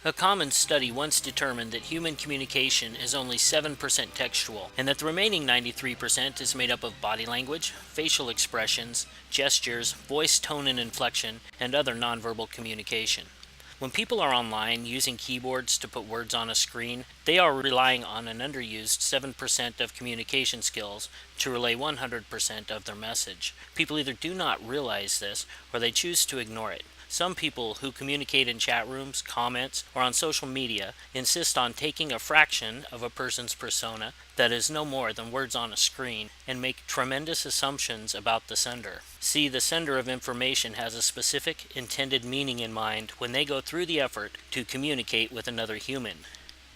A common study once determined that human communication is only 7% textual, and that the remaining 93% is made up of body language, facial expressions, gestures, voice tone and inflection, and other nonverbal communication. When people are online using keyboards to put words on a screen, they are relying on an underused 7% of communication skills to relay 100% of their message. People either do not realize this or they choose to ignore it. Some people who communicate in chat rooms, comments, or on social media insist on taking a fraction of a person's persona, that is no more than words on a screen, and make tremendous assumptions about the sender. See, the sender of information has a specific, intended meaning in mind when they go through the effort to communicate with another human.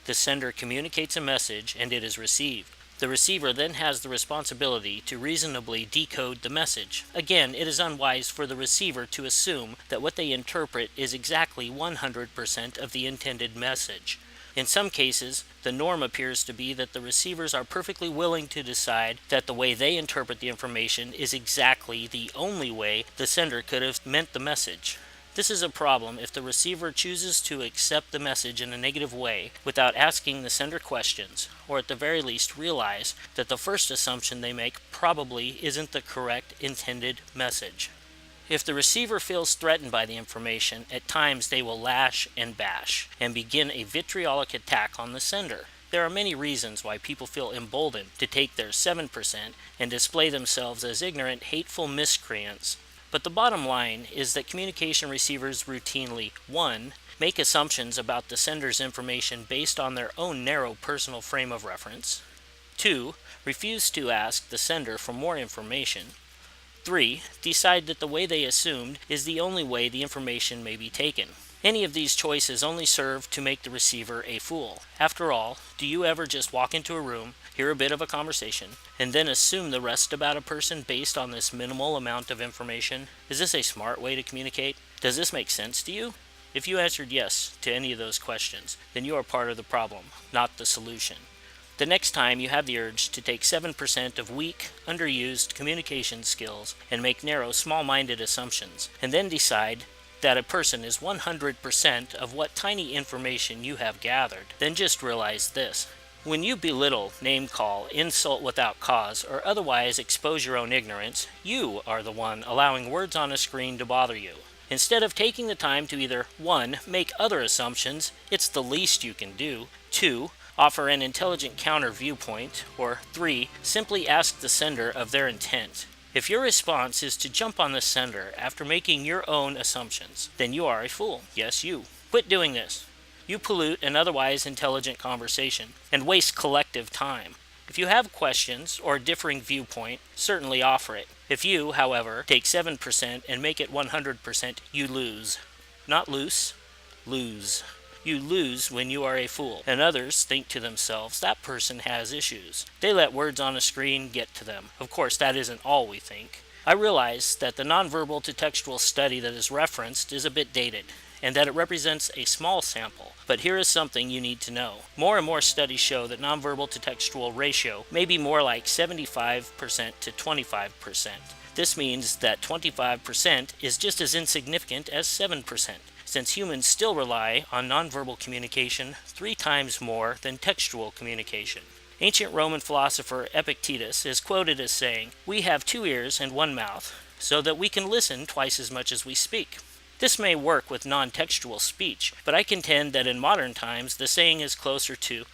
The sender communicates a message and it is received. The receiver then has the responsibility to reasonably decode the message. Again, it is unwise for the receiver to assume that what they interpret is exactly 100% of the intended message. In some cases, the norm appears to be that the receivers are perfectly willing to decide that the way they interpret the information is exactly the only way the sender could have meant the message. This is a problem if the receiver chooses to accept the message in a negative way without asking the sender questions, or at the very least realize that the first assumption they make probably isn't the correct intended message. If the receiver feels threatened by the information, at times they will lash and bash and begin a vitriolic attack on the sender. There are many reasons why people feel emboldened to take their 7% and display themselves as ignorant, hateful miscreants. But the bottom line is that communication receivers routinely 1. Make assumptions about the sender's information based on their own narrow personal frame of reference. 2. Refuse to ask the sender for more information. 3. Decide that the way they assumed is the only way the information may be taken. Any of these choices only serve to make the receiver a fool. After all, do you ever just walk into a room, hear a bit of a conversation, and then assume the rest about a person based on this minimal amount of information? Is this a smart way to communicate? Does this make sense to you? If you answered yes to any of those questions, then you are part of the problem, not the solution. The next time you have the urge to take 7% of weak, underused communication skills and make narrow, small-minded assumptions, and then decide that a person is 100% of what tiny information you have gathered, then just realize this. When you belittle, name-call, insult without cause, or otherwise expose your own ignorance, you are the one allowing words on a screen to bother you. Instead of taking the time to either 1. Make other assumptions, it's the least you can do, 2. Offer an intelligent counter viewpoint, or 3. Simply ask the sender of their intent. If your response is to jump on the sender after making your own assumptions, then you are a fool. Yes, you. Quit doing this. You pollute an otherwise intelligent conversation and waste collective time. If you have questions or a differing viewpoint, certainly offer it. If you, however, take 7% and make it 100%, you lose. Not loose, lose. You lose when you are a fool, and others think to themselves, that person has issues. They let words on a screen get to them. Of course, that isn't all we think. I realize that the nonverbal to textual study that is referenced is a bit dated, and that it represents a small sample. But here is something you need to know. More and more studies show that nonverbal to textual ratio may be more like 75% to 25%. This means that 25% is just as insignificant as 7%. Since humans still rely on nonverbal communication 3 times more than textual communication. Ancient Roman philosopher Epictetus is quoted as saying, "We have 2 ears and 1 mouth, so that we can listen twice as much as we speak." This may work with non-textual speech, but I contend that in modern times the saying is closer to,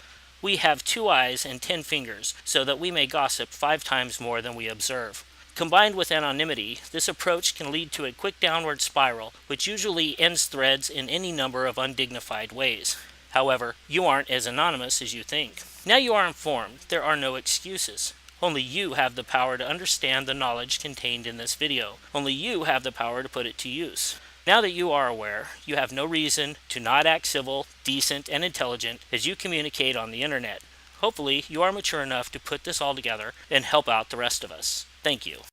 "We have 2 eyes and 10 fingers, so that we may gossip 5 times more than we observe." Combined with anonymity, this approach can lead to a quick downward spiral, which usually ends threads in any number of undignified ways. However, you aren't as anonymous as you think. Now you are informed, there are no excuses. Only you have the power to understand the knowledge contained in this video. Only you have the power to put it to use. Now that you are aware, you have no reason to not act civil, decent, and intelligent as you communicate on the internet. Hopefully, you are mature enough to put this all together and help out the rest of us. Thank you.